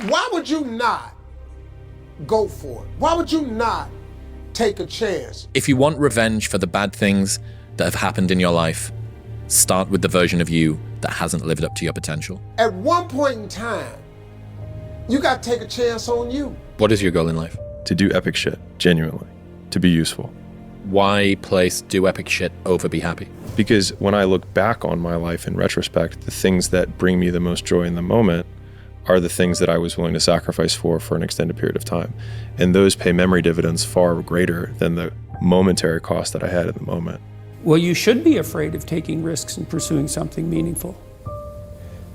Why would you not go for it? Why would you not take a chance? If you want revenge for the bad things that have happened in your life, start with the version of you that hasn't lived up to your potential. At one point in time, you got to take a chance on you. What is your goal in life? To do epic shit, genuinely. To be useful. Why place do epic shit over be happy? Because when I look back on my life in retrospect, the things that bring me the most joy in the moment are the things that I was willing to sacrifice for an extended period of time. And those pay memory dividends far greater than the momentary cost that I had in the moment. Well, you should be afraid of taking risks and pursuing something meaningful.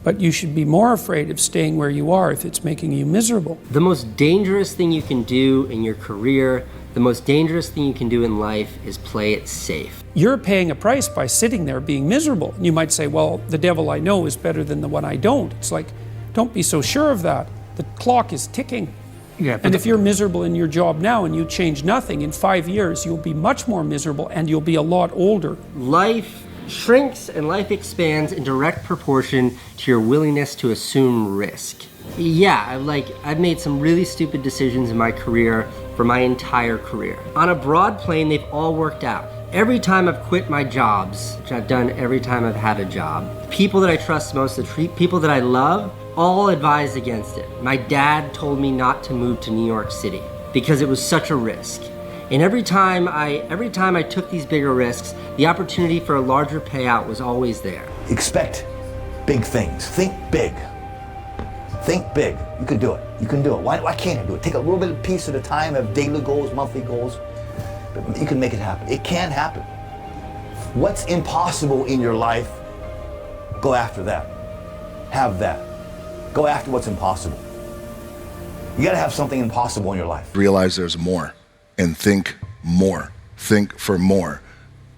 But you should be more afraid of staying where you are if it's making you miserable. The most dangerous thing you can do in your career, the most dangerous thing you can do in life is play it safe. You're paying a price by sitting there being miserable. And you might say, well, the devil I know is better than the one I don't. It's like, don't be so sure of that. The clock is ticking. Yeah, and if you're miserable in your job now and you change nothing, in 5 years, you'll be much more miserable and you'll be a lot older. Life shrinks and life expands in direct proportion to your willingness to assume risk. Yeah, I've made some really stupid decisions in my career for my entire career. On a broad plane, they've all worked out. Every time I've quit my jobs, which I've done every time I've had a job, the people that I trust most, the people that I love, all advised against it. My dad told me not to move to New York City because it was such a risk. And every time I took these bigger risks, the opportunity for a larger payout was always there. Expect big things. Think big. Think big. You can do it. You can do it. Why can't you do it? Take a little bit of piece at a time, have daily goals, monthly goals. But you can make it happen. It can happen. What's impossible in your life, go after that. Have that. Go after what's impossible. You gotta have something impossible in your life. Realize there's more and think more. Think for more.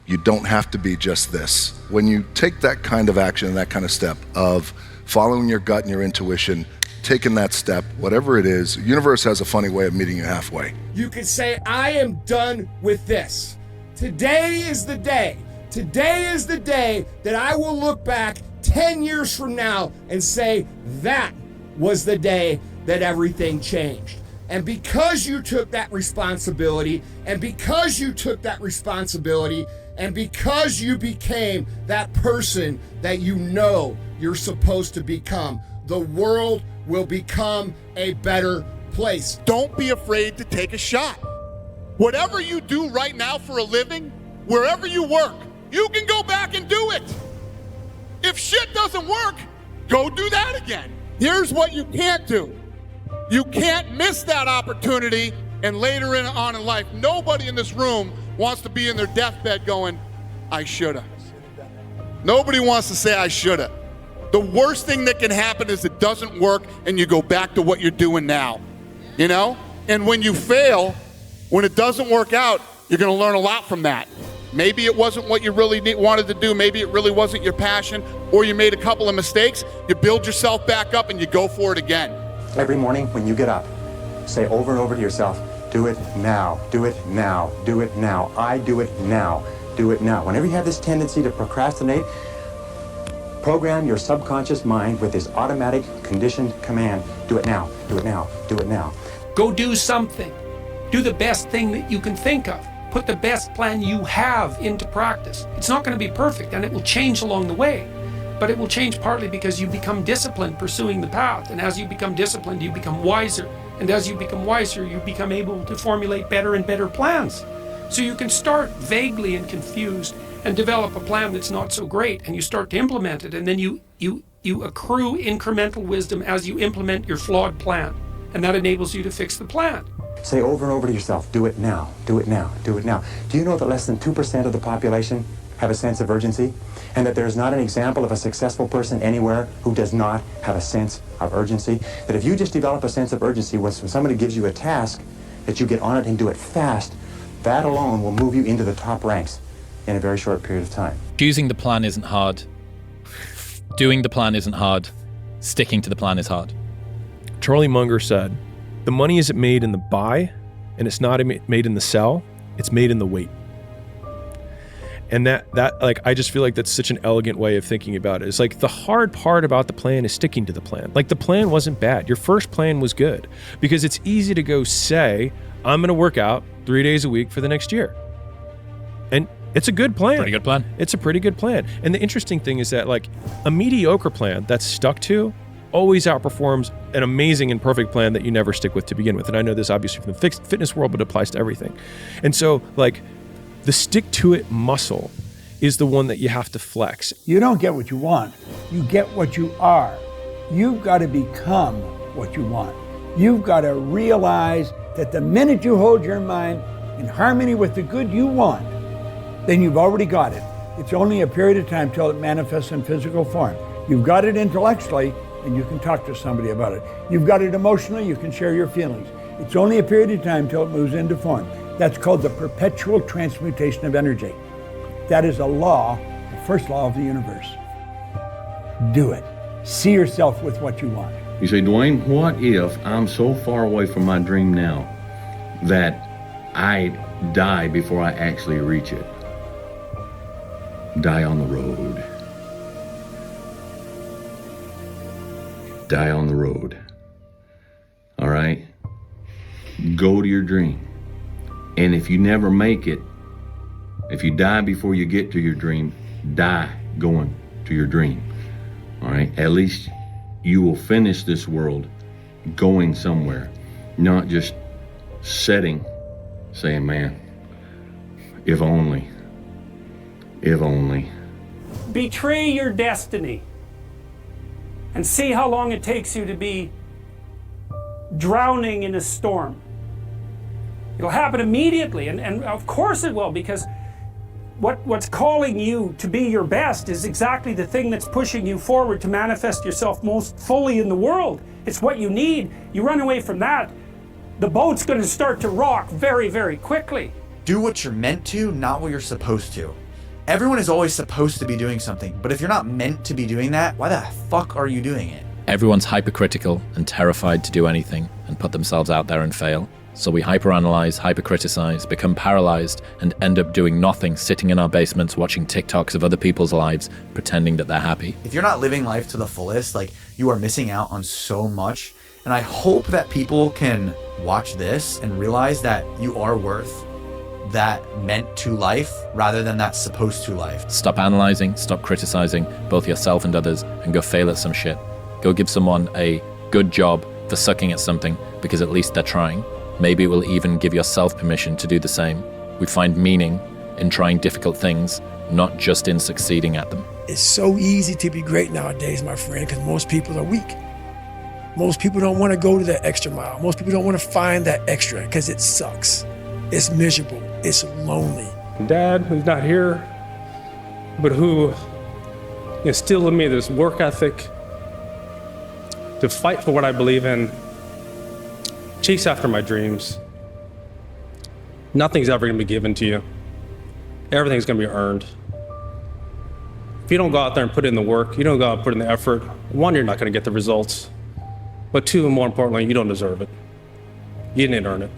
You don't have to be just this. When you take that kind of action and that kind of step of following your gut and your intuition, taking that step, whatever it is, the universe has a funny way of meeting you halfway. You can say, I am done with this. Today is the day. Today is the day that I will look back 10 years from now and say, that was the day that everything changed. And because you took that responsibility, and because you became that person that you know you're supposed to become, the world will become a better place. Don't be afraid to take a shot. Whatever you do right now for a living, wherever you work, you can go back and do it. If shit doesn't work, go do that again. Here's what you can't do. You can't miss that opportunity and later on in life, nobody in this room wants to be in their deathbed going, I shoulda. Nobody wants to say I shoulda. The worst thing that can happen is it doesn't work and you go back to what you're doing now, you know? And when you fail, when it doesn't work out, you're gonna learn a lot from that. Maybe it wasn't what you really wanted to do, maybe it really wasn't your passion, or you made a couple of mistakes, you build yourself back up and you go for it again. Every morning when you get up, say over and over to yourself, do it now, do it now, do it now, I do it now, do it now. Whenever you have this tendency to procrastinate, program your subconscious mind with this automatic conditioned command, do it now, do it now, do it now. Go do something. Do the best thing that you can think of. Put the best plan you have into practice. It's not going to be perfect and it will change along the way, but it will change partly because you become disciplined pursuing the path. And as you become disciplined, you become wiser. And as you become wiser, you become able to formulate better and better plans. So you can start vaguely and confused and develop a plan that's not so great, and you start to implement it, and then you accrue incremental wisdom as you implement your flawed plan, and that enables you to fix the plan. Say over and over to yourself, do it now, do it now, do it now. Do you know that less than 2% of the population have a sense of urgency? And that there's not an example of a successful person anywhere who does not have a sense of urgency? That if you just develop a sense of urgency, when somebody gives you a task, that you get on it and do it fast, that alone will move you into the top ranks in a very short period of time. Choosing the plan isn't hard. Doing the plan isn't hard. Sticking to the plan is hard. Charlie Munger said, the money isn't made in the buy, and it's not made in the sell, it's made in the wait. And that like, I just feel like that's such an elegant way of thinking about it. It's like the hard part about the plan is sticking to the plan. Like the plan wasn't bad. Your first plan was good because it's easy to go say, I'm going to work out 3 days a week for the next year. And it's a good plan. Pretty good plan. It's a pretty good plan. And the interesting thing is that like a mediocre plan that's stuck to always outperforms an amazing and perfect plan that you never stick with to begin with. And I know this obviously from the fitness world, but it applies to everything. And so like the stick to it muscle is the one that you have to flex. You don't get what you want. You get what you are. You've got to become what you want. You've got to realize that the minute you hold your mind in harmony with the good you want, then you've already got it. It's only a period of time till it manifests in physical form. You've got it intellectually, and you can talk to somebody about it. You've got it emotionally, you can share your feelings. It's only a period of time till it moves into form. That's called the perpetual transmutation of energy. That is a law, the first law of the universe. Do it. See yourself with what you want. You say, Dwayne, what if I'm so far away from my dream now that I die before I actually reach it? Die on the road. Die on the road. All right? Go to your dream. And if you never make it, if you die before you get to your dream, die going to your dream. All right? At least you will finish this world going somewhere, not just sitting, saying, man, if only. If only. Betray your destiny and see how long it takes you to be drowning in a storm. It'll happen immediately, and of course it will, because what's calling you to be your best is exactly the thing that's pushing you forward to manifest yourself most fully in the world. It's what you need. You run away from that, the boat's going to start to rock very, very quickly. Do what you're meant to, not what you're supposed to. Everyone is always supposed to be doing something, but if you're not meant to be doing that, why the fuck are you doing it? Everyone's hypercritical and terrified to do anything and put themselves out there and fail. So we hyperanalyze, hypercriticize, become paralyzed, and end up doing nothing, sitting in our basements watching TikToks of other people's lives, pretending that they're happy. If you're not living life to the fullest, like, you are missing out on so much. And I hope that people can watch this and realize that you are worth that meant to life rather than that supposed to life. Stop analyzing, stop criticizing both yourself and others, and go fail at some shit. Go give someone a good job for sucking at something because at least they're trying. Maybe it will even give yourself permission to do the same. We find meaning in trying difficult things, not just in succeeding at them. It's so easy to be great nowadays, my friend, because most people are weak. Most people don't want to go to that extra mile. Most people don't want to find that extra because it sucks. It's miserable. It's lonely. Dad, who's not here, but who instilled in me this work ethic to fight for what I believe in, chase after my dreams. Nothing's ever going to be given to you. Everything's going to be earned. If you don't go out there and put in the work, you don't go out and put in the effort, one, you're not going to get the results. But two, and more importantly, you don't deserve it. You didn't earn it.